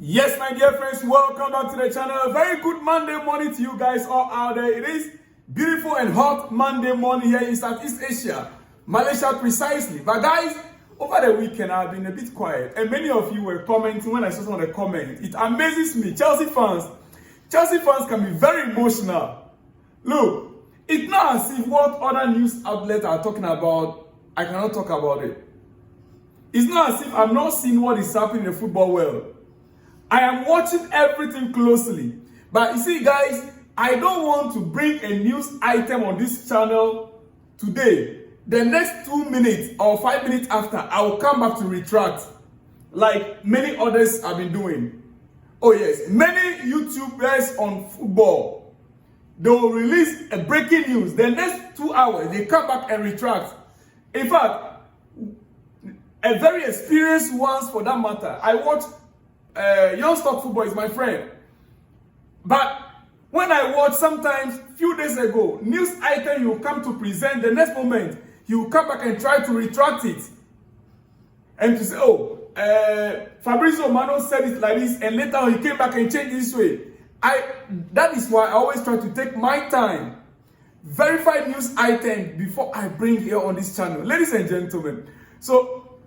Yes, my dear friends, welcome back to the channel. A very good Monday morning to you guys all out there. It is beautiful and hot Monday morning here in Southeast Asia, Malaysia precisely. But guys, over the weekend I've been a bit quiet, and many of you were commenting when I saw some of the comments. It amazes me. Chelsea fans can be very emotional. Look, it's not as if what other news outlets are talking about, I cannot talk about it. It's not as if I'm not seeing what is happening in the football world. I am watching everything closely. But you see, guys, I don't want to bring a news item on this channel today. The next 2 minutes or 5 minutes after, I will come back to retract, like many others have been doing. Oh yes, many YouTubers on football, they will release a breaking news. The next 2 hours, they come back and retract. In fact, a very experienced ones for that matter. I watch Young Stock Football is my friend. But when I watch sometimes, few days ago, news item you come to present, the next moment, you come back and try to retract it. And to say, oh, Fabrizio Romano said it like this, and later he came back and changed this way. That is why I always try to take my time, verify news item before I bring here on this channel. Ladies and gentlemen, so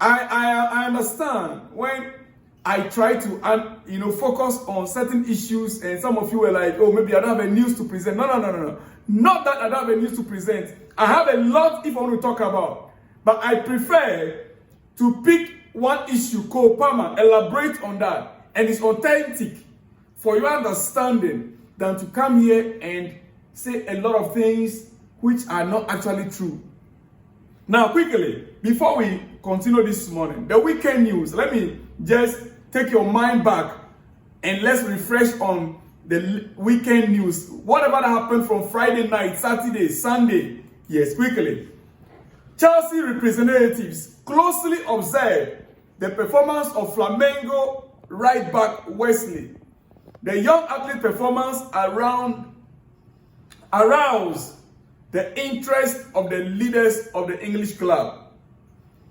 I understand when I try to focus on certain issues, and some of you were like, oh, maybe I don't have a news to present. No. Not that I don't have a news to present. I have a lot if I want to talk about. But I prefer to pick one issue, Cole Palmer, elaborate on that, and it's authentic for your understanding, than to come here and say a lot of things which are not actually true. Now, quickly, before we continue this morning, the weekend news, let me just take your mind back and let's refresh on the weekend news. Whatever that happened from Friday night, Saturday, Sunday. Yes, quickly. Chelsea representatives closely observed the performance of Flamengo right back Wesley. The young athlete performance aroused the interest of the leaders of the English club.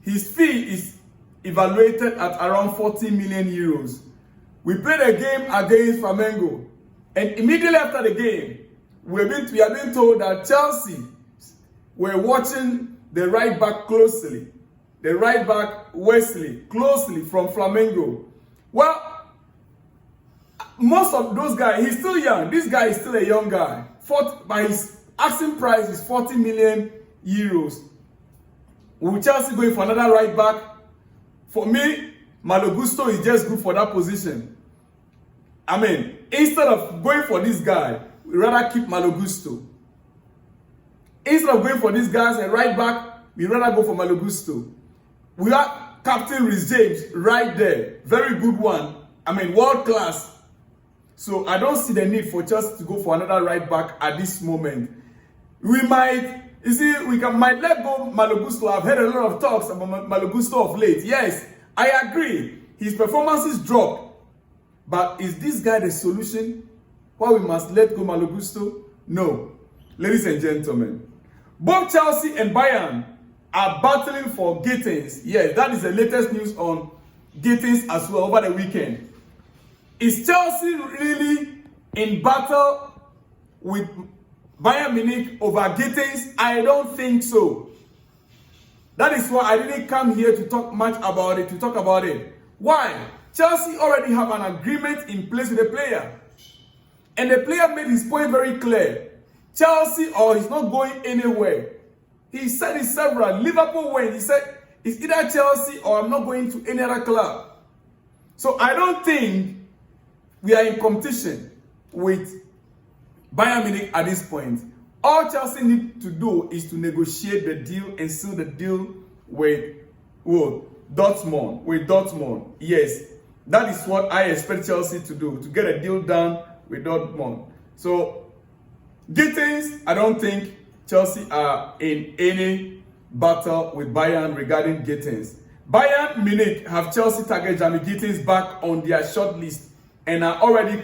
His fee is evaluated at around 40 million euros. We played a game against Flamengo, and immediately after the game, we are being told that Chelsea were watching the right back closely, the right back Wesley closely from Flamengo. Well, most of those guys, he's still young. This guy is still a young guy. But his asking price is 40 million euros. Will Chelsea going for another right back? For me, Malo Gusto is just good for that position. I mean, instead of going for this guy, we rather keep Malo Gusto. Instead of going for this guy as a right back, we rather go for Malo Gusto. We have Captain Reece James right there. Very good one. I mean, world class. So I don't see the need for Chelsea to go for another right back at this moment. We might let go Malo Gusto. I've heard a lot of talks about Malo Gusto of late. Yes, I agree. His performances dropped. But is this guy the solution? Why we must let go Malo Gusto? No. Ladies and gentlemen, both Chelsea and Bayern are battling for Gittins. Yes, that is the latest news on Gittins as well over the weekend. Is Chelsea really in battle with Bayern Munich over Gittins? I don't think so. That is why I didn't come here to talk much about it, Why? Chelsea already have an agreement in place with the player. And the player made his point very clear. Chelsea he's not going anywhere. He said it several. Liverpool went. He said, it's either Chelsea or I'm not going to any other club. So I don't think we are in competition with Bayern Munich at this point. All Chelsea need to do is to negotiate the deal and seal the deal with Dortmund. Yes, that is what I expect Chelsea to do, to get a deal done with Dortmund. So, Gittins, I don't think Chelsea are in any battle with Bayern regarding Gittins. Bayern Munich have Chelsea target Jamie Gittins back on their short list and are already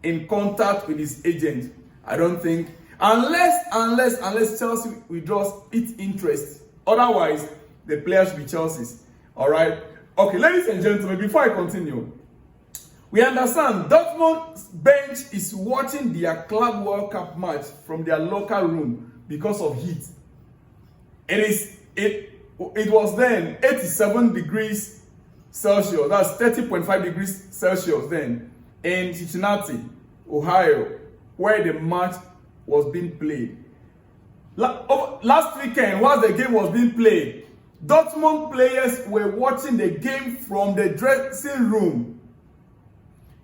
in contact with his agent. I don't think, unless Chelsea withdraws its interest. Otherwise, the player should be Chelsea's. All right. Okay, ladies and gentlemen, before I continue, We understand Dortmund's bench is watching their Club World Cup match from their local room because of heat. It was then 87 degrees Celsius, that's 30.5 degrees Celsius then, in Cincinnati, Ohio, where the match was being played. Last weekend, while the game was being played, Dortmund players were watching the game from the dressing room.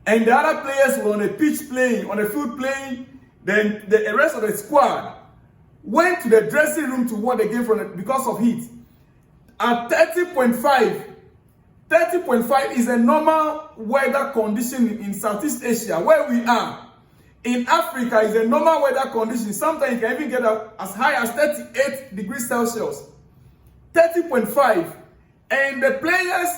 And the other players were on the pitch playing, on the field playing. Then the rest of the squad went to the dressing room to watch the game because of heat. At 30.5 is a normal weather condition in Southeast Asia, where we are. In Africa, is a normal weather condition. Sometimes you can even get as high as 38 degrees Celsius. 30.5. And the players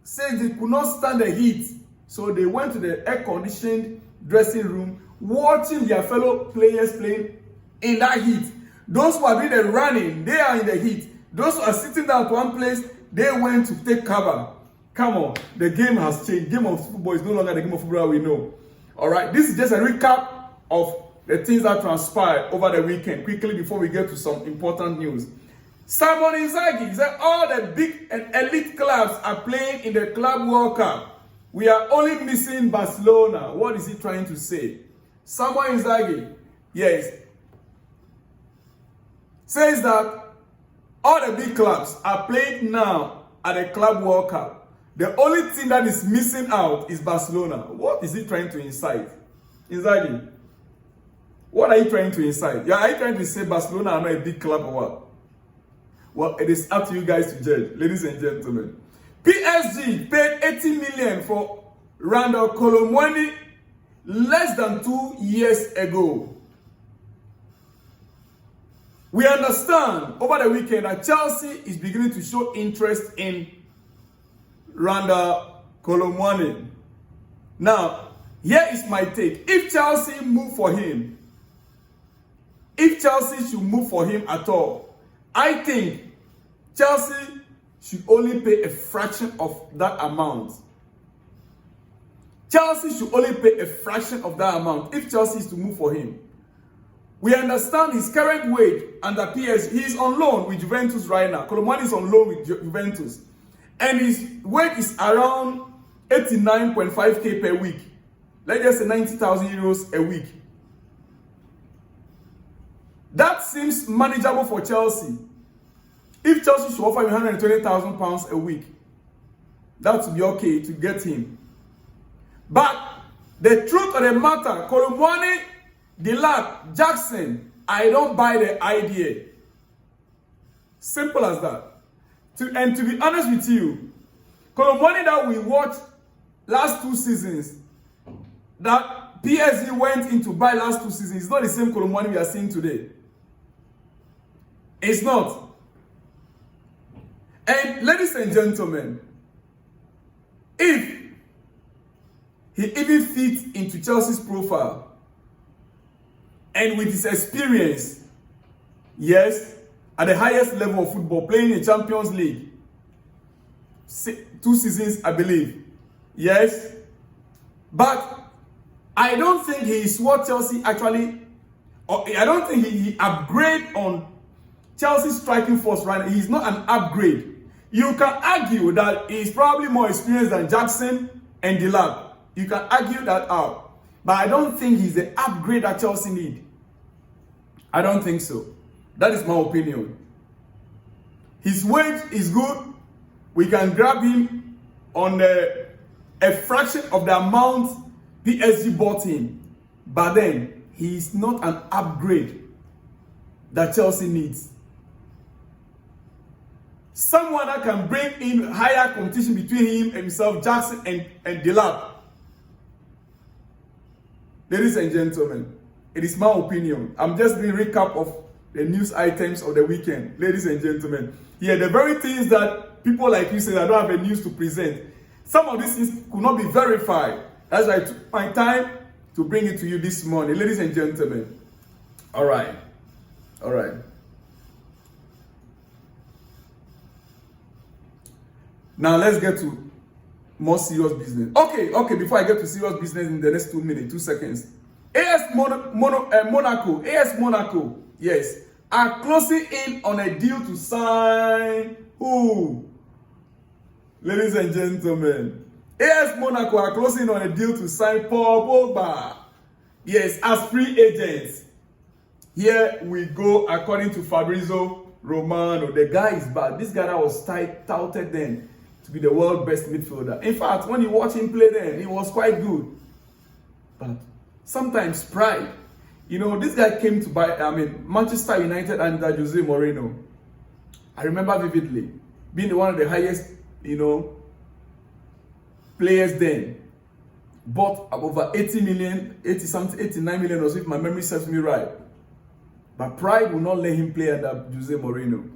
said they could not stand the heat. So they went to the air-conditioned dressing room, watching their fellow players playing in that heat. Those who are doing the running, they are in the heat. Those who are sitting down to one place, they went to take cover. Come on, the game has changed. Game of football is no longer the game of football we know. All right, this is just a recap of the things that transpired over the weekend. Quickly before we get to some important news. Simon Inzaghi said all the big and elite clubs are playing in the Club World Cup. We are only missing Barcelona. What is he trying to say? Simon Inzaghi, yes, says that all the big clubs are playing now at the Club World Cup. The only thing that is missing out is Barcelona. What is he trying to incite? Inzaghi, what are you trying to incite? Are you trying to say Barcelona are not a big club or what? Well, it is up to you guys to judge, ladies and gentlemen. PSG paid 80 million for Randal Colomwani less than 2 years ago. We understand over the weekend that Chelsea is beginning to show interest in Randal Colomwani. Now, here is my take. If Chelsea move for him, if Chelsea should move for him at all, I think Chelsea should only pay a fraction of that amount. Chelsea should only pay a fraction of that amount if Chelsea is to move for him. We understand his current wage under PSG. He is on loan with Juventus right now. Colomwani is on loan with Juventus. And his wage is around 89.5k per week. Let's just say 90,000 euros a week. That seems manageable for Chelsea. If Chelsea should offer him 120,000 pounds a week, that would be okay to get him. But the truth of the matter, Colomwani, Delap, Jackson, I don't buy the idea. Simple as that. And to be honest with you, Colomwani that we watched last 2 seasons, that PSG went in to buy last 2 seasons, is not the same Colomwani we are seeing today. It's not. And ladies and gentlemen, if he even fits into Chelsea's profile, and with his experience, yes, at the highest level of football, playing in Champions League, 2 seasons, I believe, yes, but I don't think he is what Chelsea actually, or I don't think he upgrade on Chelsea's striking force right now. He's not an upgrade. You can argue that he's probably more experienced than Jackson and Delap. You can argue that out. But I don't think he's the upgrade that Chelsea need. I don't think so. That is my opinion. His wage is good. We can grab him on a fraction of the amount PSG bought him. But then, he is not an upgrade that Chelsea needs. Someone that can bring in higher competition between him and himself, Jackson and Delap. Ladies and gentlemen, it is my opinion. I'm just doing a recap of the news items of the weekend. Ladies and gentlemen, yeah, the very things that people like you say I don't have a news to present. Some of these things could not be verified. That's why I took my time to bring it to you this morning. Ladies and gentlemen. All right. All right. Now let's get to more serious business. Okay, before I get to serious business in the next 2 minutes, 2 seconds. AS Monaco, yes, are closing in on a deal to sign who? Ladies and gentlemen, AS Monaco are closing on a deal to sign Paul Pogba. Yes, as free agents. Here we go, according to Fabrizio Romano. The guy is bad. This guy that was touted then to be the world's best midfielder. In fact, when you watch him play then, he was quite good. But sometimes pride. You know, this guy came to Manchester United under Jose Mourinho. I remember vividly being one of the highest, players then. Bought over 80 million, 80 something, 89 million or so, if my memory serves me right. But pride will not let him play under Jose Mourinho.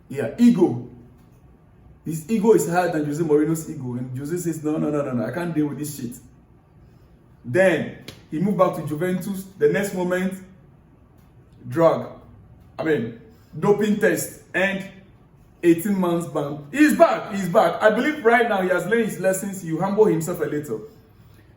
Yeah, ego. His ego is higher than Jose Mourinho's ego. And Jose says, no, I can't deal with this shit. Then, he moved back to Juventus. The next moment, doping test and 18 months ban. He's back. I believe right now he has learned his lessons. He will humble himself a little.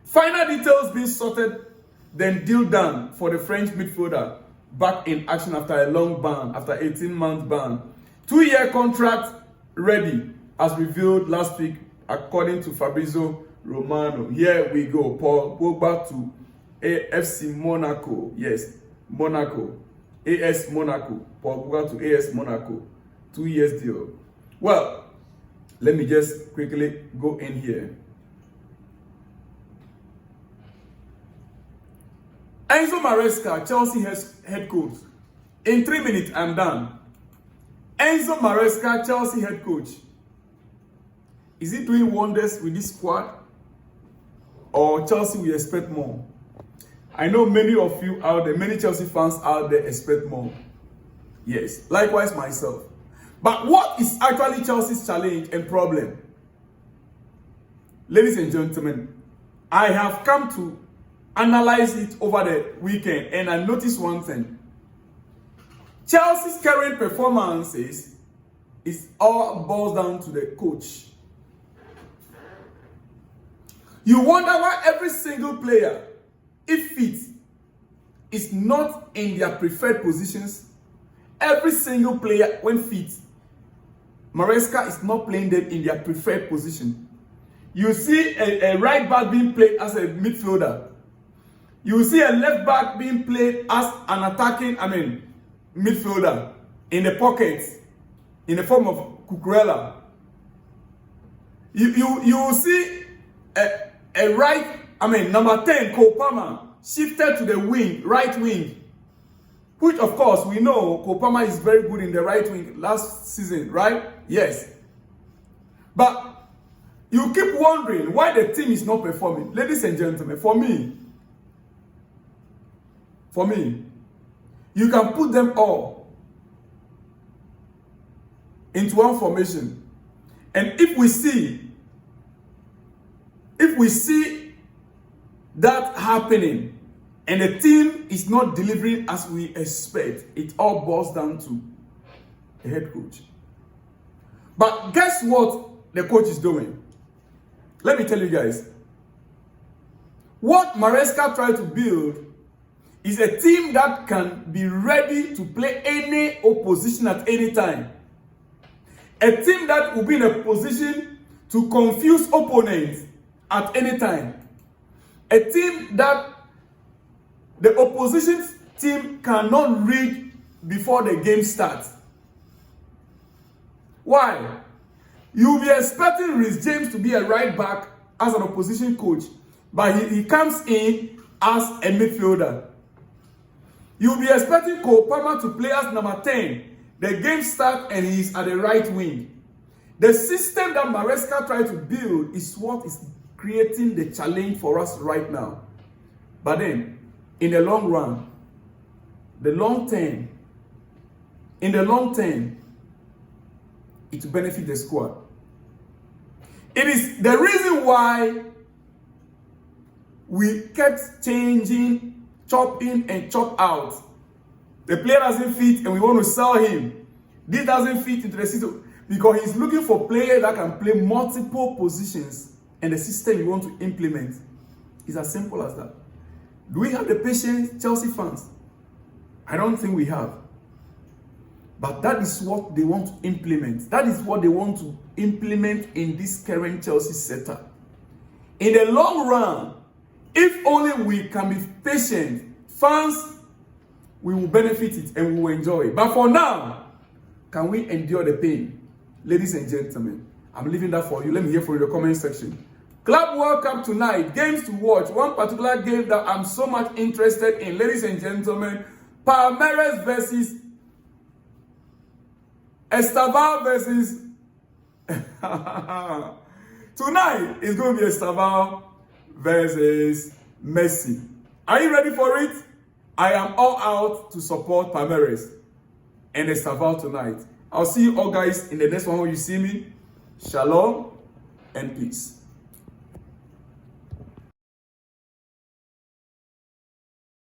Final details being sorted, then deal done for the French midfielder back in action after a long ban, after 18-month ban. 2-year contract ready, as revealed last week, according to Fabrizio Romano. Here we go. Paul Pogba to AFC Monaco. Yes, Monaco. AS Monaco. Paul Pogba to AS Monaco. 2 years deal. Well, let me just quickly go in here. Enzo Maresca, Chelsea head coach. In 3 minutes, I'm done. Enzo Maresca, Chelsea head coach. Is he doing wonders with this squad? Or Chelsea will expect more? I know many of you out there, many Chelsea fans out there expect more. Yes, likewise myself. But what is actually Chelsea's challenge and problem? Ladies and gentlemen, I have come to analyze it over the weekend and I noticed one thing. Chelsea's current performances is all boils down to the coach. You wonder why every single player, if fit, is not in their preferred positions. Every single player, when fit, Maresca is not playing them in their preferred position. You see a right back being played as a midfielder. You see a left back being played as an attacking, midfielder in the pocket, in the form of Cucurella. You see a right, number 10, Cole Palmer, shifted to the wing, right wing. Which, of course, we know Cole Palmer is very good in the right wing last season, right? Yes. But you keep wondering why the team is not performing. Ladies and gentlemen, for me, you can put them all into one formation. And if we see that happening, and the team is not delivering as we expect, it all boils down to the head coach. But guess what the coach is doing? Let me tell you guys. What Maresca tried to build is a team that can be ready to play any opposition at any time. A team that will be in a position to confuse opponents at any time. A team that the opposition team cannot read before the game starts. Why? You'll be expecting Reece James to be a right back as an opposition coach, but he comes in as a midfielder. You'll be expecting Cole Palmer to play as number 10. The game starts and he's at the right wing. The system that Maresca tried to build is what is creating the challenge for us right now. But then, in the long run, in the long term, it will benefit the squad. It is the reason why we kept changing, chop in and chop out. The player doesn't fit and we want to sell him. This doesn't fit into the system. Because he's looking for players that can play multiple positions, and the system you want to implement is as simple as that. Do we have the patience, Chelsea fans? I don't think we have. But that is what they want to implement. That is what they want to implement in this current Chelsea setup. In the long run, if only we can be patient, fans, we will benefit it and we will enjoy it. But for now, can we endure the pain? Ladies and gentlemen, I'm leaving that for you. Let me hear from you in the comment section. Club World Cup tonight, games to watch. One particular game that I'm so much interested in, ladies and gentlemen, Palmeiras versus Estaval versus tonight is going to be Estaval versus Messi. Are you ready for it? I am all out to support Palmeiras and Estaval tonight. I'll see you all guys in the next one when you see me. Shalom and peace.